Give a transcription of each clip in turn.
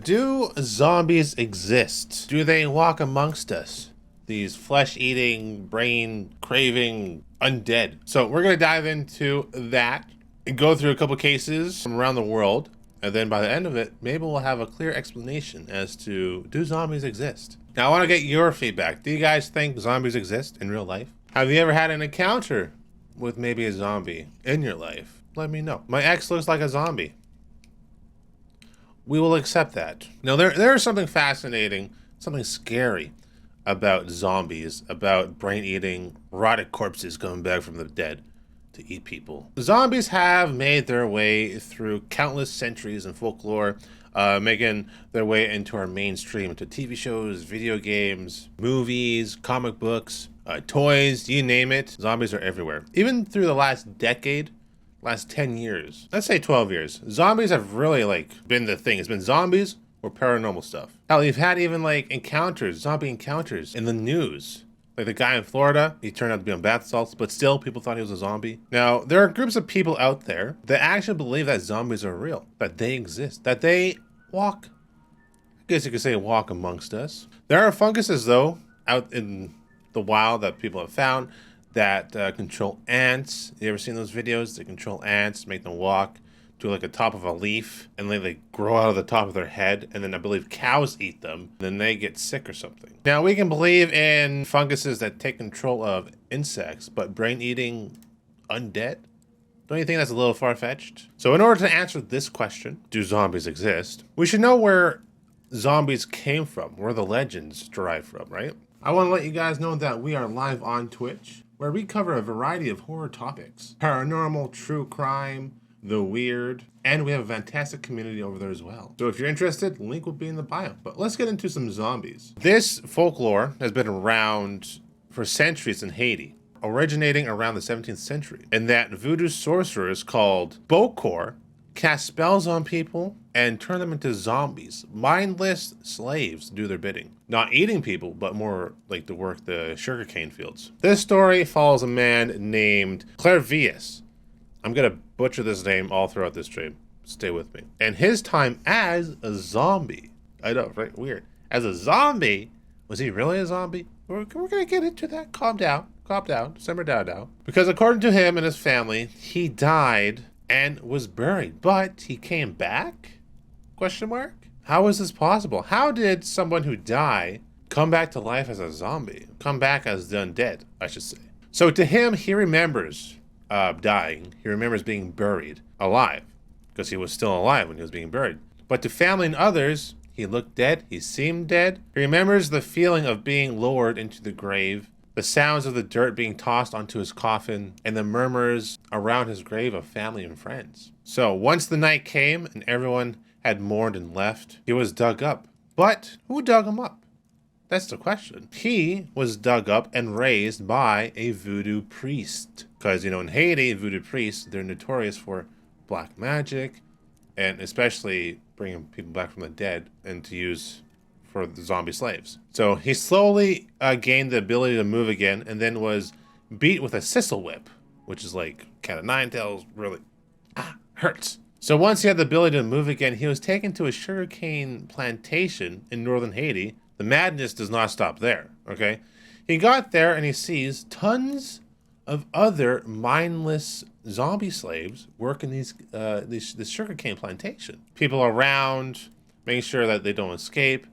Do zombies exist? Do they walk amongst us? These flesh-eating, brain-craving undead. So we're gonna dive into that and go through a couple cases from around the world. And then by the end of it, maybe we'll have a clear explanation as to, do zombies exist? Now I wanna get your feedback. Do you guys think zombies exist in real life? Have you ever had an encounter with maybe a zombie in your life? Let me know. My ex looks like a zombie. We will accept that. Now, there is something fascinating, something scary about zombies, about brain-eating, rotted corpses coming back from the dead to eat people. Zombies have made their way through countless centuries in folklore, making their way into our mainstream, into TV shows, video games, movies, comic books, toys, you name it. Zombies are everywhere. Even through the last decade, last 10 years, let's say 12 years, zombies have really been the thing. It's been zombies or paranormal stuff. Hell, you've had even zombie encounters in the news. Like the guy in Florida, he turned out to be on bath salts, but still people thought he was a zombie. Now, there are groups of people out there that actually believe that zombies are real, that they exist, that they walk, I guess you could say walk amongst us. There are funguses though, out in the wild that people have found that control ants. You ever seen those videos? They control ants, make them walk to like the top of a leaf, and then they grow out of the top of their head, and then I believe cows eat them, then they get sick or something. Now we can believe in funguses that take control of insects, but brain-eating undead? Don't you think that's a little far-fetched? So in order to answer this question, do zombies exist? We should know where zombies came from, where the legends derive from, right? I want to let you guys know that we are live on Twitch, where we cover a variety of horror topics. Paranormal, true crime, the weird, and we have a fantastic community over there as well. So if you're interested, link will be in the bio. But let's get into some zombies. This folklore has been around for centuries in Haiti, originating around the 17th century. And that voodoo sorcerers called Bokor cast spells on people and turn them into zombies, mindless slaves to do their bidding. Not eating people, but more like to work the sugarcane fields. This story follows a man named Clairvius. I'm gonna butcher this name all throughout this stream. Stay with me. And his time as a zombie. I know, right? Weird. As a zombie? Was he really a zombie? We're gonna get into that. Calm down. Calm down. Simmer down now. Because according to him and his family, he died and was buried. But he came back? Question mark? How is this possible? How did someone who died come back to life as a zombie? Come back as the undead, I should say. So to him, he remembers dying. He remembers being buried alive, because he was still alive when he was being buried. But to family and others, he looked dead. He seemed dead. He remembers the feeling of being lowered into the grave, the sounds of the dirt being tossed onto his coffin, and the murmurs around his grave of family and friends. So once the night came and everyone had mourned and left, he was dug up. But who dug him up? That's the question. He was dug up and raised by a voodoo priest. Because, in Haiti, voodoo priests, they're notorious for black magic, and especially bringing people back from the dead and to use for the zombie slaves. So he slowly gained the ability to move again, and then was beat with a sisal whip, which is like cat of nine tails, really hurts. So once he had the ability to move again, he was taken to a sugarcane plantation in northern Haiti. The madness does not stop there, okay? He got there and he sees tons of other mindless zombie slaves working this sugarcane plantation. People around, making sure that they don't escape,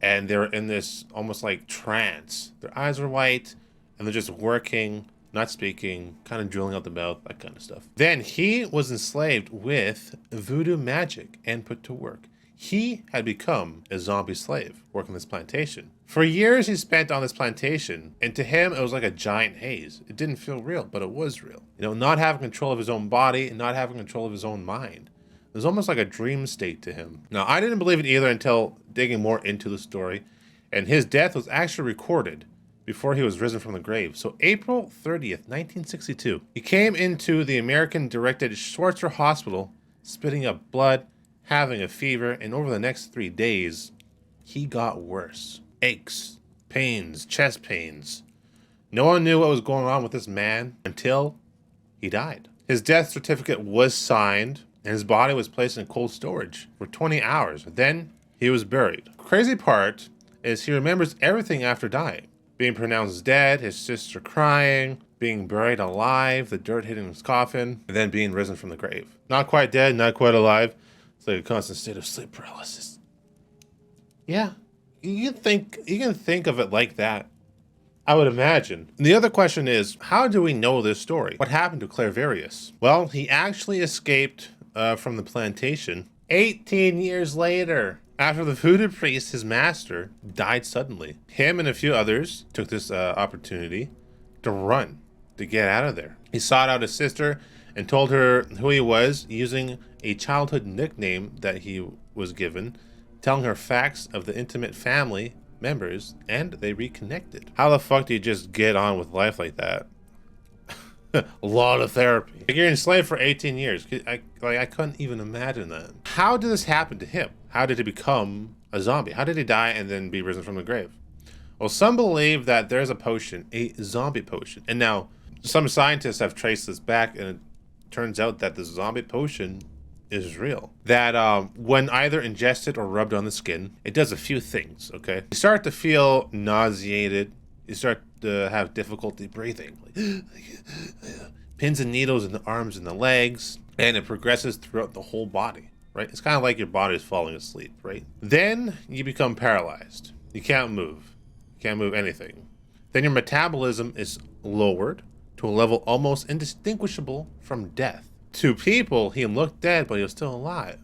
and they're in this almost like trance. Their eyes are white, and they're just working, not speaking, kind of drilling out the mouth, that kind of stuff. Then he was enslaved with voodoo magic and put to work. He had become a zombie slave working this plantation. For years he spent on this plantation, and to him it was like a giant haze. It didn't feel real, but it was real. Not having control of his own body and not having control of his own mind. It was almost like a dream state to him. Now, I didn't believe it either until digging more into the story, and his death was actually recorded before he was risen from the grave. So April 30th, 1962, he came into the American-directed Schweitzer Hospital, spitting up blood, having a fever, and over the next 3 days, he got worse. Aches, pains, chest pains. No one knew what was going on with this man until he died. His death certificate was signed, and his body was placed in cold storage for 20 hours. Then he was buried. Crazy part is he remembers everything after dying. Being pronounced dead, his sister crying, being buried alive, the dirt hitting his coffin, and then being risen from the grave. Not quite dead, not quite alive. It's like a constant state of sleep paralysis. Yeah, you can think of it like that. I would imagine. The other question is, how do we know this story? What happened to Clairvarius? Well, he actually escaped from the plantation 18 years later. After the voodoo priest, his master, died suddenly. Him and a few others took this opportunity to run, to get out of there. He sought out his sister and told her who he was using a childhood nickname that he was given, telling her facts of the intimate family members, and they reconnected. How the fuck do you just get on with life like that? A lot of therapy. You're enslaved for 18 years. I couldn't even imagine that. How did this happen to him? How did he become a zombie? How did he die and then be risen from the grave? Well, some believe that there's a potion, a zombie potion. And now, some scientists have traced this back, and it turns out that the zombie potion is real. That when either ingested or rubbed on the skin, it does a few things, okay? You start to feel nauseated. You start to have difficulty breathing. Pins and needles in the arms and the legs. And it progresses throughout the whole body, right? It's kind of like your body is falling asleep, right? Then you become paralyzed. You can't move. You can't move anything. Then your metabolism is lowered to a level almost indistinguishable from death. To people, he looked dead, but he was still alive,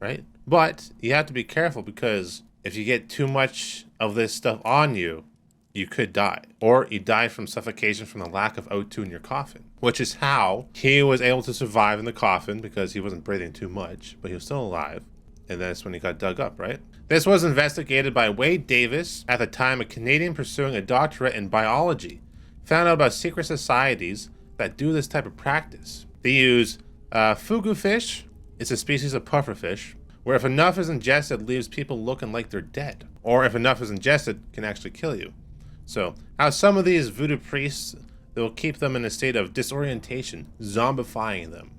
right? But you have to be careful, because if you get too much of this stuff on you, you could die. Or you die from suffocation from the lack of O2 in your coffin, which is how he was able to survive in the coffin, because he wasn't breathing too much, but he was still alive. And that's when he got dug up, right? This was investigated by Wade Davis, at the time a Canadian pursuing a doctorate in biology, found out about secret societies that do this type of practice. They use Fugu Fish. It's a species of pufferfish, where if enough is ingested, it leaves people looking like they're dead. Or if enough is ingested, can actually kill you. So, how some of these voodoo priests, they'll keep them in a state of disorientation, zombifying them,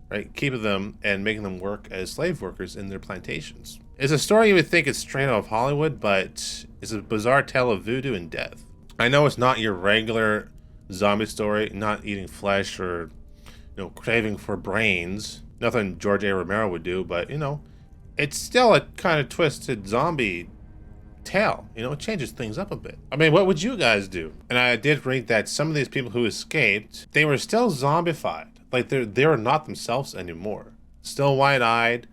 right? Keeping them and making them work as slave workers in their plantations. It's a story you would think is straight out of Hollywood, but it's a bizarre tale of voodoo and death. I know it's not your regular zombie story, not eating flesh or, craving for brains. Nothing George A. Romero would do, but, it's still a kind of twisted zombie tale. It changes things up a bit. I mean, what would you guys do? And I did read that some of these people who escaped, they were still zombified. Like, they were not themselves anymore. Still wide-eyed,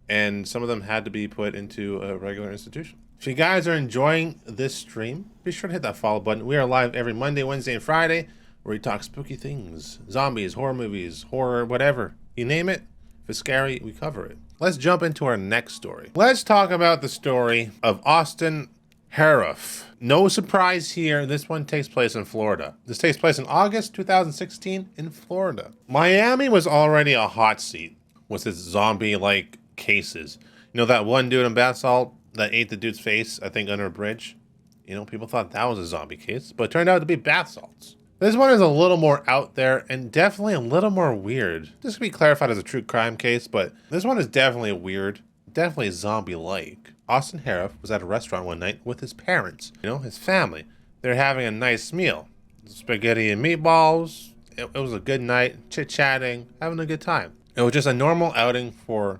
and some of them had to be put into a regular institution. If you guys are enjoying this stream, be sure to hit that follow button. We are live every Monday, Wednesday, and Friday, where we talk spooky things, zombies, horror movies, horror, whatever. You name it. If it's scary, we cover it. Let's jump into our next story. Let's talk about the story of Austin Herrera. No surprise here, this one takes place in Florida. This takes place in August 2016 in Florida. Miami was already a hot seat with its zombie-like cases. That one dude in bath salt that ate the dude's face, I think, under a bridge? People thought that was a zombie case, but it turned out to be bath salts. This one is a little more out there and definitely a little more weird. This can be clarified as a true crime case, but this one is definitely weird, definitely zombie-like. Austin Herrera was at a restaurant one night with his parents, his family. They're having a nice meal. Spaghetti and meatballs. It was a good night, chit-chatting, having a good time. It was just a normal outing for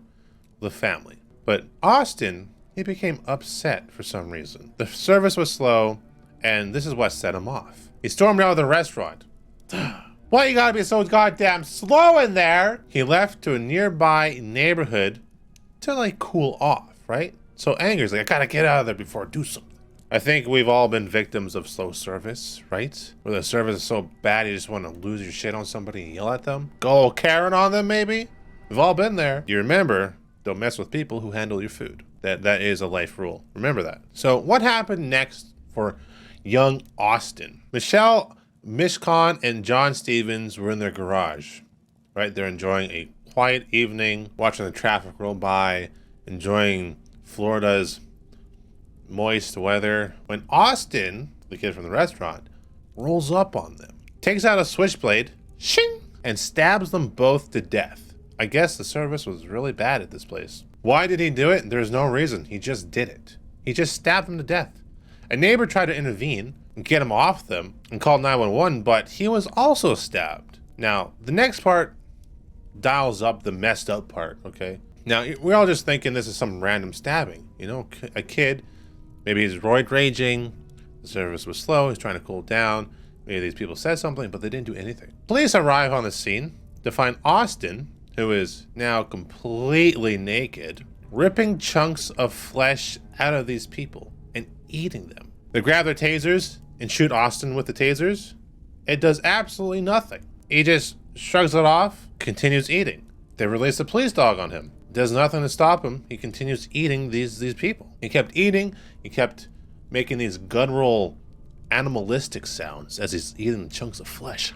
the family. But Austin, he became upset for some reason. The service was slow, and this is what set him off. He stormed out of the restaurant. Why you gotta be so goddamn slow in there? He left to a nearby neighborhood to cool off, right? So angry, I gotta get out of there before I do something. I think we've all been victims of slow service, right? Where the service is so bad you just want to lose your shit on somebody and yell at them. Go Karen on them, maybe? We've all been there. You remember, don't mess with people who handle your food. That is a life rule. Remember that. So what happened next for young Austin? Michelle Mishcon and John Stevens were in their garage, right? They're enjoying a quiet evening, watching the traffic roll by, enjoying Florida's moist weather, when Austin, the kid from the restaurant, rolls up on them, takes out a switchblade, shing, and stabs them both to death. I guess the service was really bad at this place. Why did he do it? There's no reason. He just did it. He just stabbed them to death. A neighbor tried to intervene and get him off them and called 911, but he was also stabbed. Now, the next part dials up the messed up part, okay? Now, we're all just thinking this is some random stabbing. You know, a kid, maybe he's roid raging, the service was slow, he's trying to cool down, maybe these people said something, but they didn't do anything. Police arrive on the scene to find Austin, who is now completely naked, ripping chunks of flesh out of these people and eating them. They grab their tasers and shoot Austin with the tasers. It does absolutely nothing. He just shrugs it off, continues eating. They release a police dog on him. Does nothing to stop him. He continues eating these people. He kept eating. He kept making these guttural, animalistic sounds as he's eating chunks of flesh.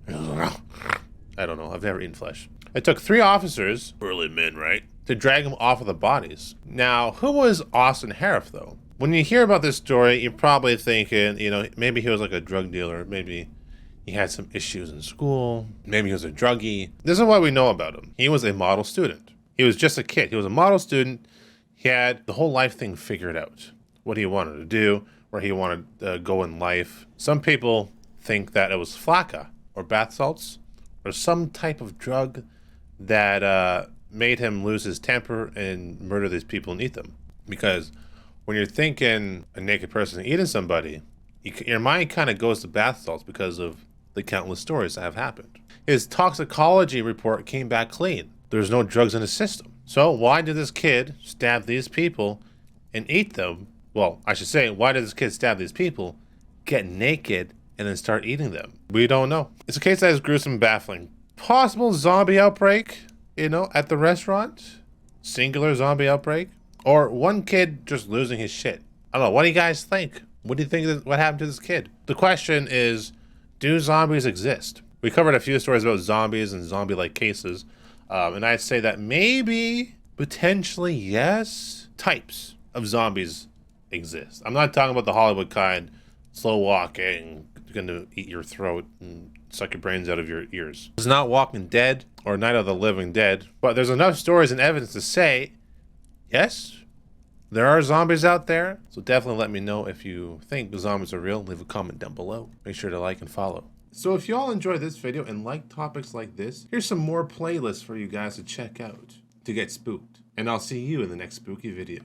I don't know. I've never eaten flesh. It took 3 officers, burly men, right, to drag him off of the bodies. Now, who was Austin Herrera, though? When you hear about this story, you're probably thinking, you know, maybe he was like a drug dealer. Maybe he had some issues in school. Maybe he was a druggie. This is what we know about him. He was a model student. He was just a kid. He was a model student. He had the whole life thing figured out. What he wanted to do, where he wanted to go in life. Some people think that it was flakka or bath salts or some type of drug that made him lose his temper and murder these people and eat them. Because when you're thinking a naked person eating somebody, your mind kind of goes to bath salts because of the countless stories that have happened. His toxicology report came back clean. There's no drugs in his system. So why did this kid stab these people and eat them? Well, I should say, why did this kid stab these people, get naked, and then start eating them? We don't know. It's a case that is gruesome and baffling. Possible zombie outbreak, you know, at the restaurant? Singular zombie outbreak? Or one kid just losing his shit? I don't know. What do you guys think? What do you think what happened to this kid? The question is, do zombies exist? We covered a few stories about zombies and zombie-like cases. And I'd say that maybe, potentially, yes, types of zombies exist. I'm not talking about the Hollywood kind, slow walking, gonna eat your throat and suck your brains out of your ears. It's not Walking Dead or Night of the Living Dead, but there's enough stories and evidence to say, yes, there are zombies out there. So definitely let me know if you think the zombies are real. Leave a comment down below. Make sure to like and follow. So if y'all enjoy this video and like topics like this, here's some more playlists for you guys to check out to get spooked. And I'll see you in the next spooky video.